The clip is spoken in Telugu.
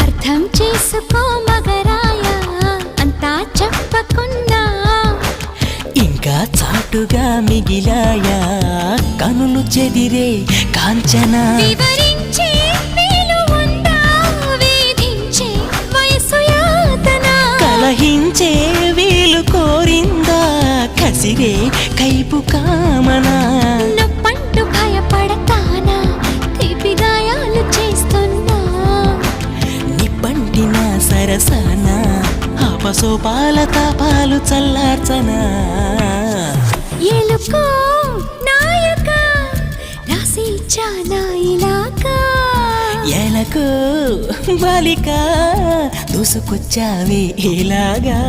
అర్థం చేసుకో మగరాయ అంతా చెప్పకున్నా ఇంకా చాటుగా మిగిలాయా కనులు చెదిరే కాంచన వివరించే వీలు ఉందా వేధించే వయసు యాతన కలహించే వీలు కోరిందా కసిరే కైపు కామనా నొప్పంటూ భయపడతానా తీపి గాయాలు చేస్తున్నా నిప్పంటిన సరసన ఆపసోపాల తాపాలు చల్లార్చనా ఎలుకో నాయక రాసి ఇచ్చానా ఇలాగా ఎలకు బాలిక దూసుకొచ్చావే ఇలాగా